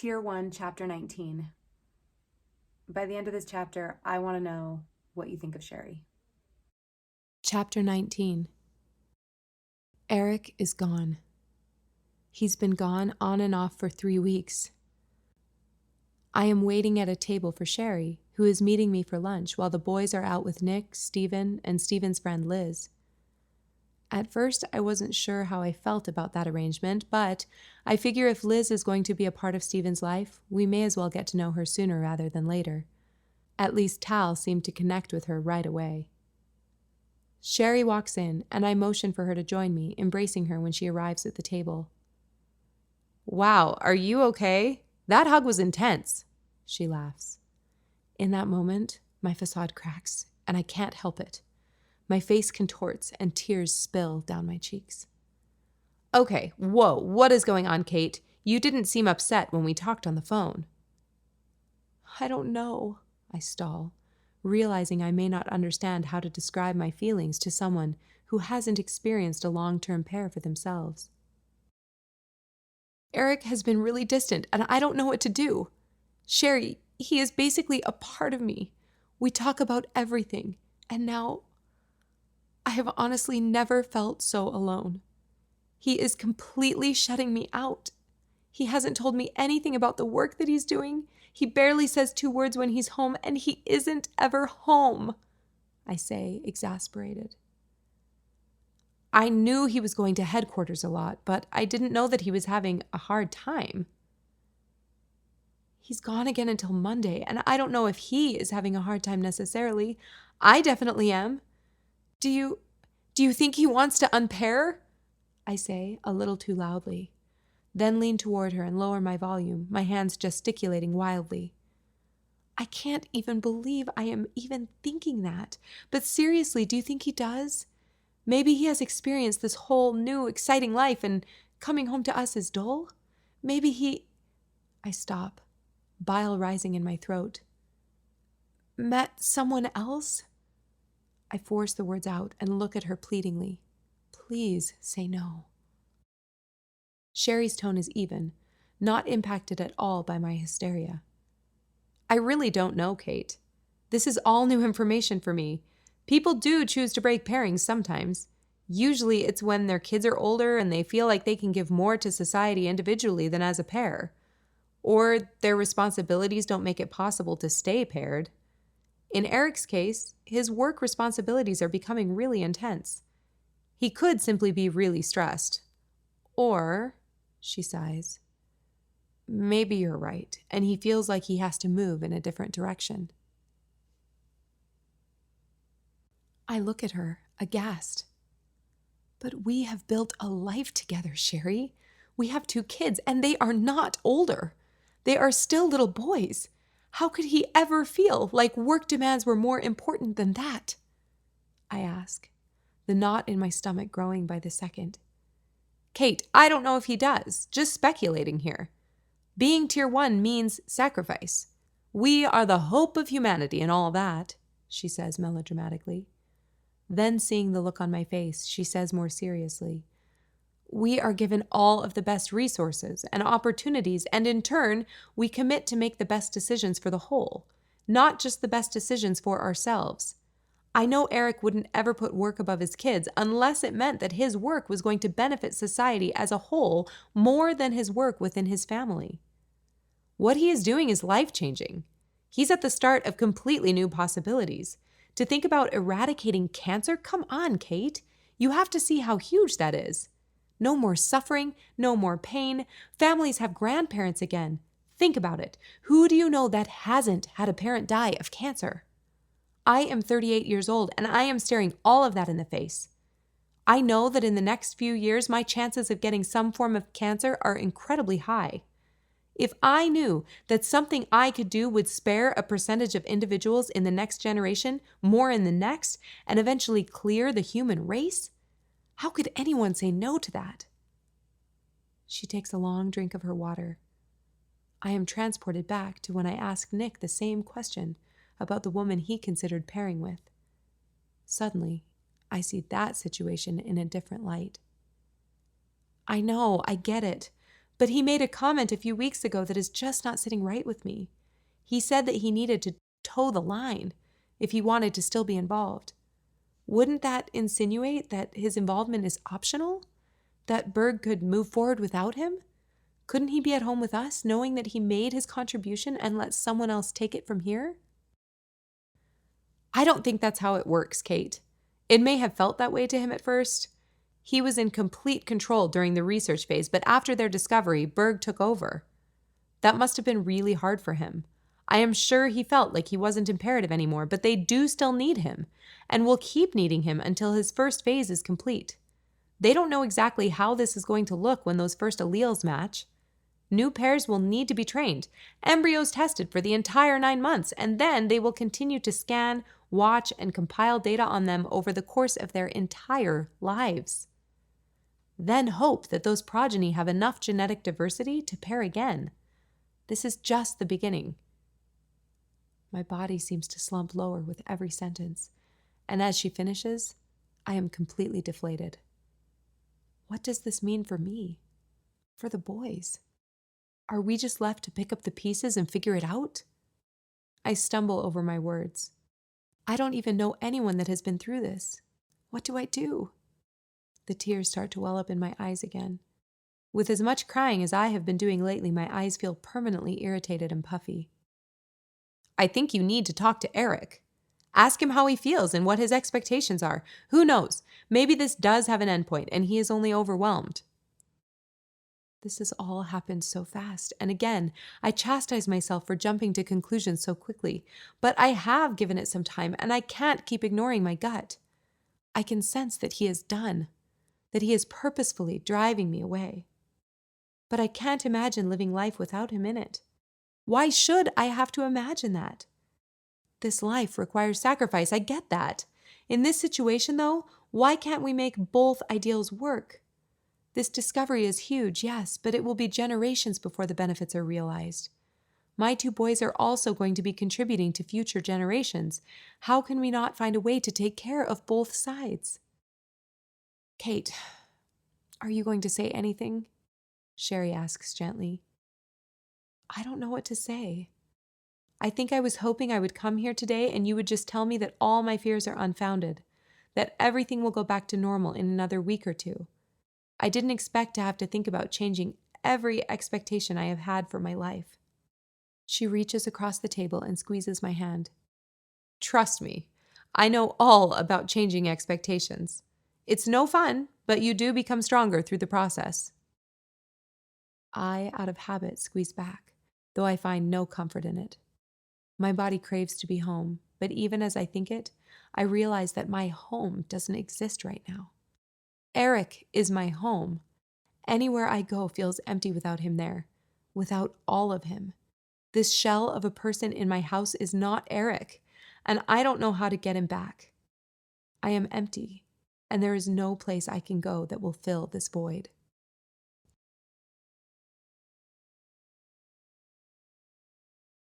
Tier 1, Chapter 19. By the end of this chapter, I want to know what you think of Sherry. Chapter 19. Eric is gone. He's been gone on and off for 3 weeks. I am waiting at a table for Sherry, who is meeting me for lunch while the boys are out with Nick, Steven, and Steven's friend Liz. At first, I wasn't sure how I felt about that arrangement, but I figure if Liz is going to be a part of Steven's life, we may as well get to know her sooner rather than later. At least Tal seemed to connect with her right away. Sherry walks in, and I motion for her to join me, embracing her when she arrives at the table. "Wow, are you okay? That hug was intense," she laughs. In that moment, my facade cracks, and I can't help it. My face contorts, and tears spill down my cheeks. "Okay, whoa, what is going on, Kate? You didn't seem upset when we talked on the phone." "I don't know," I stall, realizing I may not understand how to describe my feelings to someone who hasn't experienced a long-term pair for themselves. "Eric has been really distant, and I don't know what to do. Sherry, he is basically a part of me. We talk about everything, and now I have honestly never felt so alone. He is completely shutting me out. He hasn't told me anything about the work that he's doing. He barely says 2 words when he's home, and he isn't ever home," I say, exasperated. I knew he was going to headquarters a lot, but I didn't know that he was having a hard time. "He's gone again until Monday, and I don't know if he is having a hard time necessarily. I definitely am. Do you think he wants to unpair?" I say, a little too loudly, then lean toward her and lower my volume, my hands gesticulating wildly. I can't even believe I am even thinking that. But seriously, do you think he does? Maybe he has experienced this whole new, exciting life, and coming home to us is dull? Maybe he... I stop, bile rising in my throat. "Met someone else?" I force the words out and look at her pleadingly. Please say no. Sherry's tone is even, not impacted at all by my hysteria. "I really don't know, Kate. This is all new information for me. People do choose to break pairings sometimes. Usually it's when their kids are older and they feel like they can give more to society individually than as a pair. Or their responsibilities don't make it possible to stay paired. In Eric's case, his work responsibilities are becoming really intense. He could simply be really stressed. Or," she sighs, "maybe you're right, and he feels like he has to move in a different direction." I look at her, aghast. "But we have built a life together, Sherry. We have 2 kids, and they are not older. They are still little boys. How could he ever feel like work demands were more important than that?" I ask, the knot in my stomach growing by the second. "Kate, I don't know if he does. Just speculating here. Being Tier 1 means sacrifice. We are the hope of humanity and all that," she says melodramatically. Then, seeing the look on my face, she says more seriously, "We are given all of the best resources and opportunities, and in turn, we commit to make the best decisions for the whole, not just the best decisions for ourselves. I know Eric wouldn't ever put work above his kids unless it meant that his work was going to benefit society as a whole more than his work within his family. What he is doing is life-changing. He's at the start of completely new possibilities. To think about eradicating cancer? Come on, Kate. You have to see how huge that is. No more suffering, no more pain. Families have grandparents again. Think about it. Who do you know that hasn't had a parent die of cancer? I am 38 years old, and I am staring all of that in the face. I know that in the next few years, my chances of getting some form of cancer are incredibly high. If I knew that something I could do would spare a percentage of individuals in the next generation, more in the next, and eventually clear the human race, how could anyone say no to that?" She takes a long drink of her water. I am transported back to when I asked Nick the same question about the woman he considered pairing with. Suddenly, I see that situation in a different light. "I know, I get it. But he made a comment a few weeks ago that is just not sitting right with me. He said that he needed to toe the line if he wanted to still be involved. Wouldn't that insinuate that his involvement is optional? That Berg could move forward without him? Couldn't he be at home with us, knowing that he made his contribution and let someone else take it from here? I don't think that's how it works, Kate. It may have felt that way to him at first. He was in complete control during the research phase, but after their discovery, Berg took over. That must have been really hard for him. I am sure he felt like he wasn't imperative anymore, but they do still need him, and will keep needing him until his first phase is complete. They don't know exactly how this is going to look when those first alleles match. New pairs will need to be trained, embryos tested for the entire 9 months, and then they will continue to scan, watch, and compile data on them over the course of their entire lives. Then hope that those progeny have enough genetic diversity to pair again. This is just the beginning. My body seems to slump lower with every sentence, and as she finishes, I am completely deflated. What does this mean for me? For the boys? Are we just left to pick up the pieces and figure it out? I stumble over my words. I don't even know anyone that has been through this. What do I do? The tears start to well up in my eyes again. With as much crying as I have been doing lately, my eyes feel permanently irritated and puffy. I think you need to talk to Eric. Ask him how he feels and what his expectations are. Who knows? Maybe this does have an endpoint and he is only overwhelmed. This has all happened so fast, and again, I chastise myself for jumping to conclusions so quickly, but I have given it some time, and I can't keep ignoring my gut. I can sense that he is done, that he is purposefully driving me away. But I can't imagine living life without him in it. Why should I have to imagine that? This life requires sacrifice, I get that. In this situation, though, why can't we make both ideals work? This discovery is huge, yes, but it will be generations before the benefits are realized. My 2 boys are also going to be contributing to future generations. How can we not find a way to take care of both sides? Kate, are you going to say anything? Sherry asks gently. I don't know what to say. I think I was hoping I would come here today and you would just tell me that all my fears are unfounded, that everything will go back to normal in another week or 2. I didn't expect to have to think about changing every expectation I have had for my life. She reaches across the table and squeezes my hand. Trust me, I know all about changing expectations. It's no fun, but you do become stronger through the process. I, out of habit, squeeze back, though I find no comfort in it. My body craves to be home, but even as I think it, I realize that my home doesn't exist right now. Eric is my home. Anywhere I go feels empty without him there, without all of him. This shell of a person in my house is not Eric, and I don't know how to get him back. I am empty, and there is no place I can go that will fill this void.